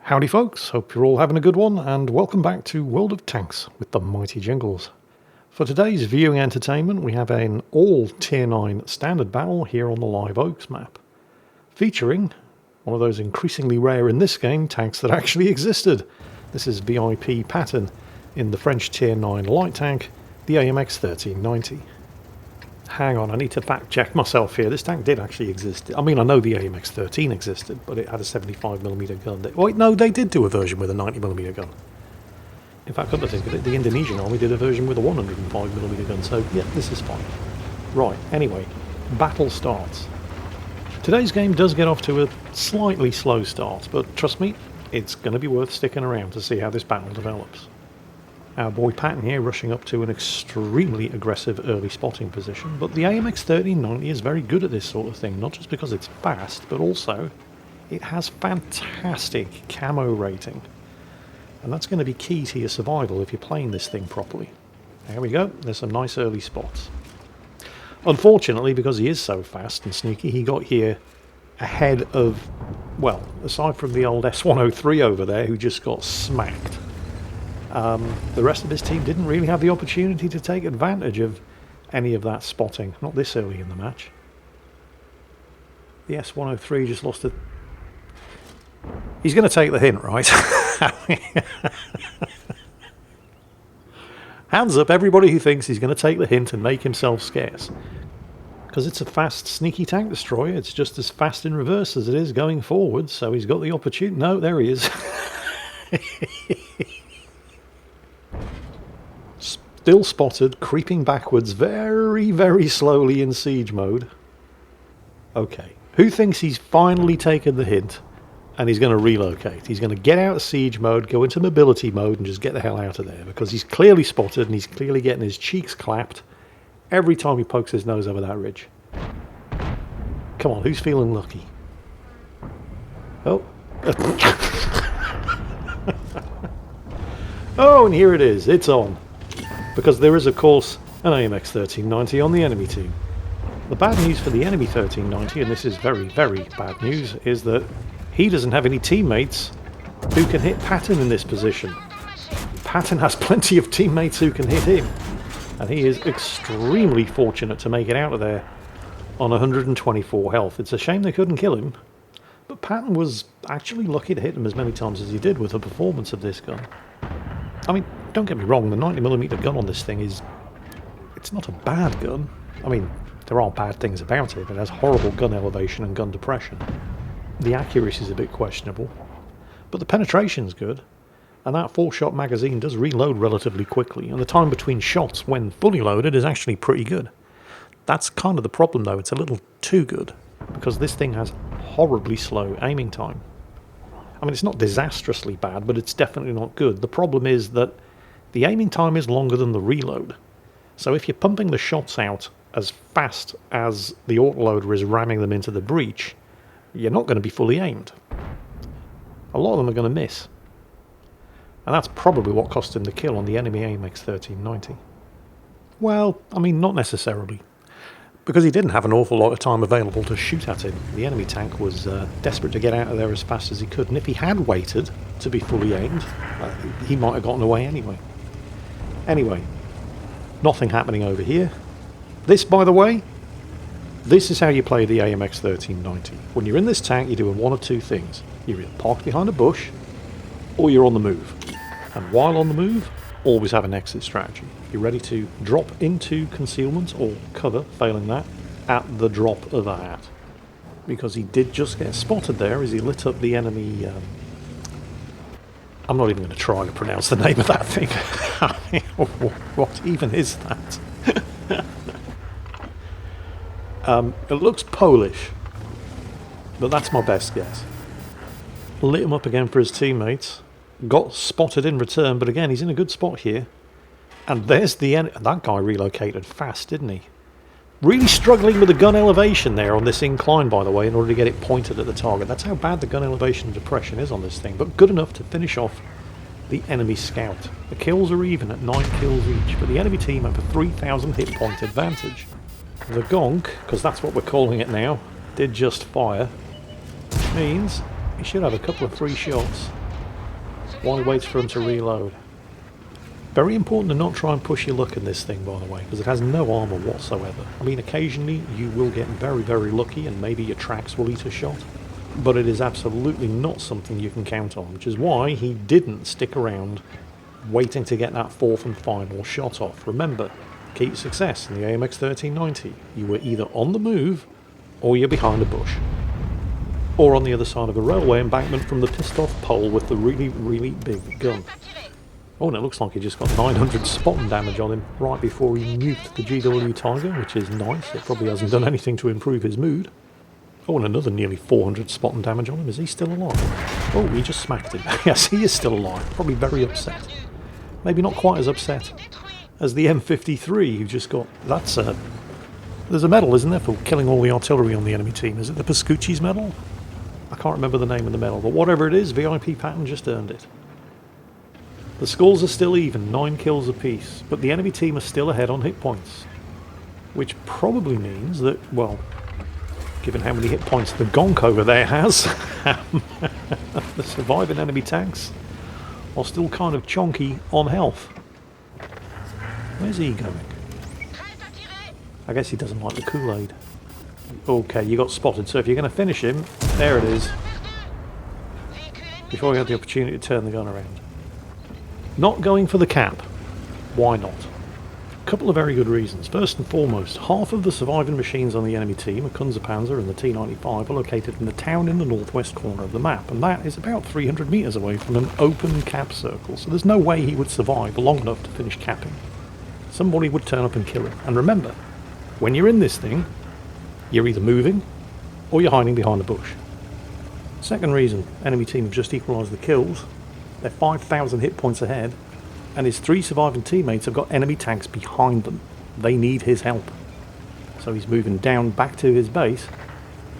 Howdy folks, hope you're all having a good one, and welcome back to World of Tanks with the Mighty Jingles. For today's viewing entertainment, we have an all Tier 9 standard battle here on the Live Oaks map, featuring one of those increasingly rare in this game tanks that actually existed. This is VIP Patton in the French Tier 9 light tank, the AMX 1390. Hang on, I need to fact check myself here. This tank did actually exist. I mean, I know the AMX 13 existed, but it had a 75mm gun. Wait, no, they did do a version with a 90mm gun. In fact, come to think of it, the Indonesian army did a version with a 105mm gun, so yeah, this is fine. Right, anyway, battle starts. Today's game does get off to a slightly slow start, but trust me, it's going to be worth sticking around to see how this battle develops. Our boy Patton here rushing up to an extremely aggressive early spotting position, but the AMX 1390 is very good at this sort of thing, not just because it's fast, but also it has fantastic camo rating. And that's going to be key to your survival if you're playing this thing properly. There we go, there's some nice early spots. Unfortunately, because he is so fast and sneaky, he got here ahead of, well, aside from the old S103 over there who just got smacked. The rest of his team didn't really have the opportunity to take advantage of any of that spotting, not this early in the match. The S103 just lost a... He's going to take the hint, right? Hands up everybody who thinks he's going to take the hint and make himself scarce. Because it's a fast, sneaky tank destroyer. It's just as fast in reverse as it is going forward, so he's got the opportunity... No, there he is. Still spotted, creeping backwards very, very slowly in siege mode. Okay, who thinks he's finally taken the hint and he's going to relocate? He's going to get out of siege mode, go into mobility mode and just get the hell out of there, because he's clearly spotted and he's clearly getting his cheeks clapped every time he pokes his nose over that ridge. Come on, who's feeling lucky? Oh. Oh, and here it is, it's on. Because there is, of course, an AMX 1390 on the enemy team. The bad news for the enemy 1390, and this is very, very bad news, is that he doesn't have any teammates who can hit Patton in this position. Patton has plenty of teammates who can hit him, and he is extremely fortunate to make it out of there on 124 health. It's a shame they couldn't kill him, but Patton was actually lucky to hit him as many times as he did with the performance of this gun. I mean, don't get me wrong, the 90mm gun on this thing is... it's not a bad gun. I mean, there are bad things about it. It has horrible gun elevation and gun depression. The accuracy is a bit questionable, but the penetration's good, and that 4-shot magazine does reload relatively quickly, and the time between shots when fully loaded is actually pretty good. That's kind of the problem though, it's a little too good, because this thing has horribly slow aiming time. I mean, it's not disastrously bad, but it's definitely not good. The problem is that the aiming time is longer than the reload. So if you're pumping the shots out as fast as the autoloader is ramming them into the breech, you're not going to be fully aimed. A lot of them are going to miss. And that's probably what cost him the kill on the enemy AMX 1390. Well, I mean, not necessarily. Because he didn't have an awful lot of time available to shoot at him. The enemy tank was desperate to get out of there as fast as he could, and if he had waited to be fully aimed, he might have gotten away anyway. Anyway, nothing happening over here. This, by the way, this is how you play the AMX 1390. When you're in this tank, you're doing one of two things. You're either parked behind a bush, or you're on the move. And while on the move, always have an exit strategy. You're ready to drop into concealment or cover, failing that, at the drop of a hat. Because he did just get spotted there as he lit up the enemy... I'm not even going to try to pronounce the name of that thing. I mean, what even is that? It looks Polish, but that's my best guess. Lit him up again for his teammates. Got spotted in return, but again, he's in a good spot here. And there's the end. That guy relocated fast, didn't he? Really struggling with the gun elevation there on this incline, by the way, in order to get it pointed at the target. That's how bad the gun elevation and depression is on this thing, but good enough to finish off the enemy scout. The kills are even at 9 kills each, but the enemy team have a 3,000 hit point advantage. The gonk, because that's what we're calling it now, did just fire, which means he should have a couple of free shots while he waits for him to reload. Very important to not try and push your luck in this thing, by the way, because it has no armour whatsoever. I mean, occasionally you will get very, very lucky and maybe your tracks will eat a shot, but it is absolutely not something you can count on, which is why he didn't stick around waiting to get that fourth and final shot off. Remember, key to success in the AMX 1390, you were either on the move or you're behind a bush, or on the other side of a railway embankment from the pissed off pole with the really, really big gun. Oh, and it looks like he just got 900 spotting damage on him right before he nuked the GW Tiger, which is nice. It probably hasn't done anything to improve his mood. Oh, and another nearly 400 spotting damage on him. Is he still alive? Oh, he just smacked him. Yes, he is still alive. Probably very upset. Maybe not quite as upset as the M53 who just got... That's a... There's a medal, isn't there, for killing all the artillery on the enemy team. Is it the Pascucci's medal? I can't remember the name of the medal, but whatever it is, VIP Patton just earned it. The scores are still even, 9 kills apiece, but the enemy team are still ahead on hit points. Which probably means that, well, given how many hit points the Gonk over there has, the surviving enemy tanks are still kind of chonky on health. Where's he going? I guess he doesn't like the Kool-Aid. Okay, you got spotted, so if you're going to finish him, there it is. Before you have the opportunity to turn the gun around. Not going for the cap. Why not? A couple of very good reasons. First and foremost, half of the surviving machines on the enemy team, a Panzer and the T-95, are located in the town in the northwest corner of the map, and that is about 300 metres away from an open cap circle, so there's no way he would survive long enough to finish capping. Somebody would turn up and kill him. And remember, when you're in this thing, you're either moving or you're hiding behind a bush. Second reason, enemy team have just equalised the kills. They're 5,000 hit points ahead, and his 3 surviving teammates have got enemy tanks behind them. They need his help. So he's moving down back to his base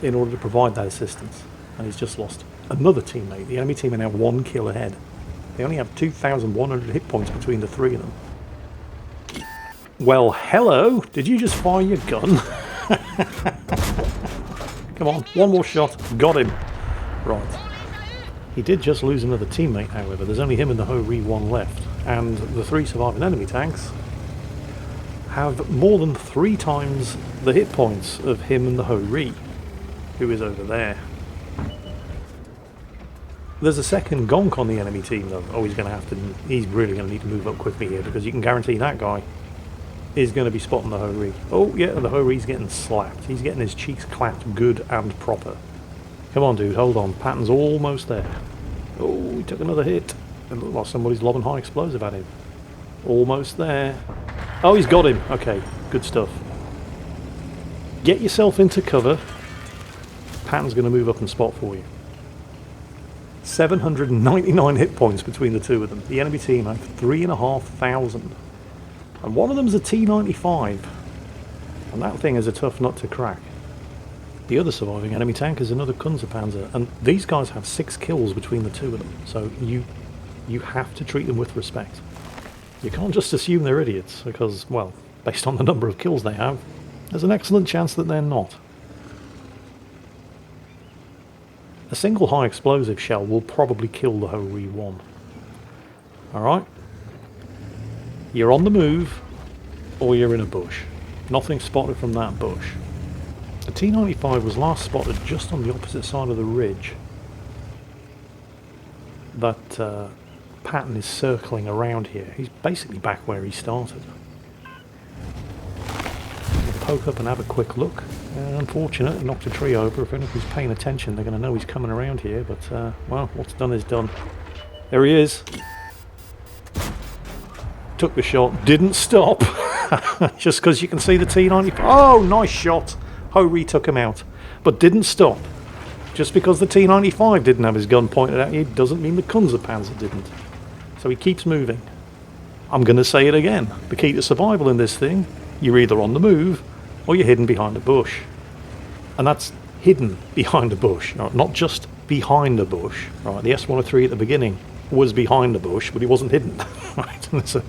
in order to provide that assistance. And he's just lost another teammate. The enemy team are now 1 kill ahead. They only have 2,100 hit points between the 3 of them. Well, hello! Did you just fire your gun? Come on, one more shot. Got him. Right. He did just lose another teammate, however. There's only him and the Ho-Ri 1 left. And the 3 surviving enemy tanks have more than 3 times the hit points of him and the Ho-Ri, who is over there. There's a second Gonk on the enemy team, though. Oh, he's really going to need to move up quickly here, because you can guarantee that guy is going to be spotting the Ho-Ri. Oh, yeah, the Ho-Ri's getting slapped. He's getting his cheeks clapped good and proper. Come on, dude, hold on. Patton's almost there. Oh, he took another hit. It looked like somebody's lobbing high explosive at him. Almost there. Oh, he's got him. Okay, good stuff. Get yourself into cover. Patton's going to move up and spot for you. 799 hit points between the 2 of them. The enemy team have 3,500. And one of them's a T-95. And that thing is a tough nut to crack. The other surviving enemy tank is another Panzer, and these guys have 6 kills between the 2 of them, so you have to treat them with respect. You can't just assume they're idiots, because, well, based on the number of kills they have, there's an excellent chance that they're not. A single high explosive shell will probably kill the Ho-Ri 1. Alright? You're on the move, or you're in a bush. Nothing spotted from that bush. The T-95 was last spotted just on the opposite side of the ridge. That Patton is circling around here. He's basically back where he started. We'll poke up and have a quick look. Unfortunately, knocked a tree over. If anybody's paying attention, they're going to know he's coming around here. But, well, what's done is done. There he is. Took the shot. Didn't stop. Just because you can see the T-95. Oh, nice shot. Ho-Ri took him out, but didn't stop. Just because the T-95 didn't have his gun pointed at you doesn't mean the Panzer didn't. So he keeps moving. I'm going to say it again. The key to survival in this thing, you're either on the move or you're hidden behind a bush. And that's hidden behind a bush, not just behind a bush. Right, the S-103 at the beginning was behind a bush, but he wasn't hidden. Right, and it's a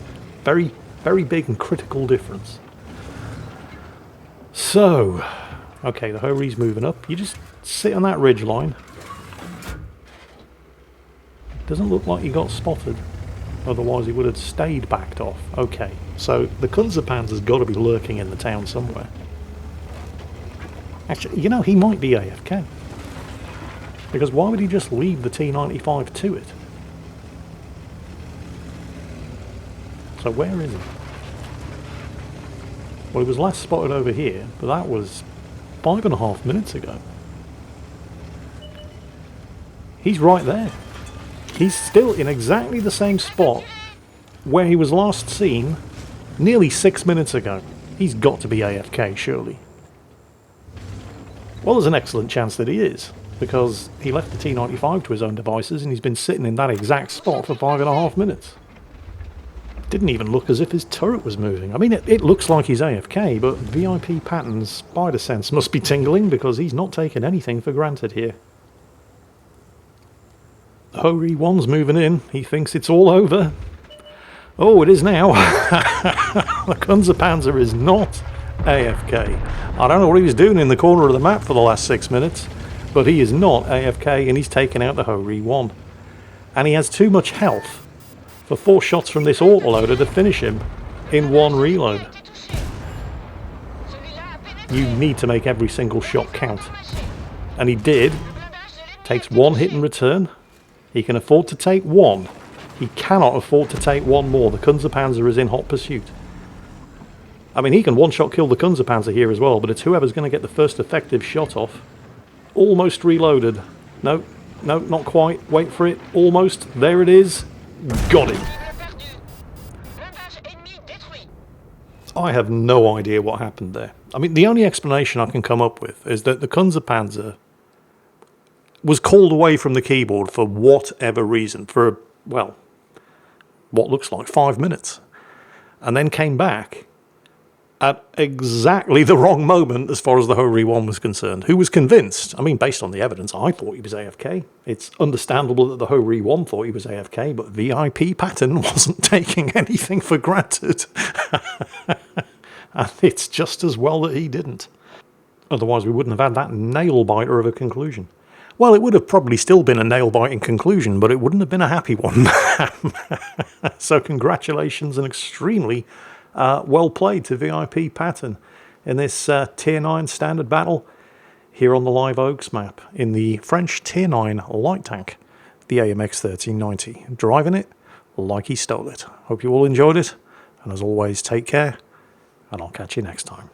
very, very big and critical difference. So, okay, the Ho-Ri's moving up. You just sit on that ridge line. Doesn't look like he got spotted. Otherwise he would have stayed backed off. Okay, so the Kunzerpanzer's got to be lurking in the town somewhere. Actually, you know, he might be AFK. Because why would he just leave the T-95 to it? So where is he? Well, he was last spotted over here, but that was 5.5 minutes ago. He's right there. He's still in exactly the same spot where he was last seen nearly 6 minutes ago. He's got to be AFK, surely. Well, there's an excellent chance that he is, because he left the T-95 to his own devices and he's been sitting in that exact spot for 5.5 minutes. Didn't even look as if his turret was moving. I mean, it looks like he's AFK, but VIP Patton's spider sense must be tingling because he's not taking anything for granted here. Hori 1's moving in. He thinks it's all over. Oh, it is now. The Kunzerpanzer is not AFK. I don't know what he was doing in the corner of the map for the last 6 minutes, but he is not AFK and he's taken out the Hori 1. And he has too much health for 4 shots from this autoloader to finish him in 1 reload. You need to make every single shot count. And he did. Takes 1 hit and return. He can afford to take 1. He cannot afford to take 1 more. The Kunzerpanzer is in hot pursuit. I mean, he can one-shot kill the Kunzerpanzer here as well, but it's whoever's going to get the first effective shot off. Almost reloaded. No, no, not quite. Wait for it. Almost. There it is. Got him. I have no idea what happened there. I mean, the only explanation I can come up with is that the Kunzerpanzer was called away from the keyboard for whatever reason, for, well, what looks like 5 minutes, and then came back at exactly the wrong moment as far as the Hori 1 was concerned. Who was convinced? I mean, based on the evidence, I thought he was AFK. It's understandable that the Hori 1 thought he was AFK, but VIP Patton wasn't taking anything for granted. And it's just as well that he didn't. Otherwise we wouldn't have had that nail-biter of a conclusion. Well, it would have probably still been a nail-biting conclusion, but it wouldn't have been a happy one. So congratulations and extremely well played to VIP Patton in this Tier 9 standard battle here on the Live Oaks map in the French Tier 9 light tank, the AMX 1390. Driving it like he stole it. Hope you all enjoyed it, and as always, take care, and I'll catch you next time.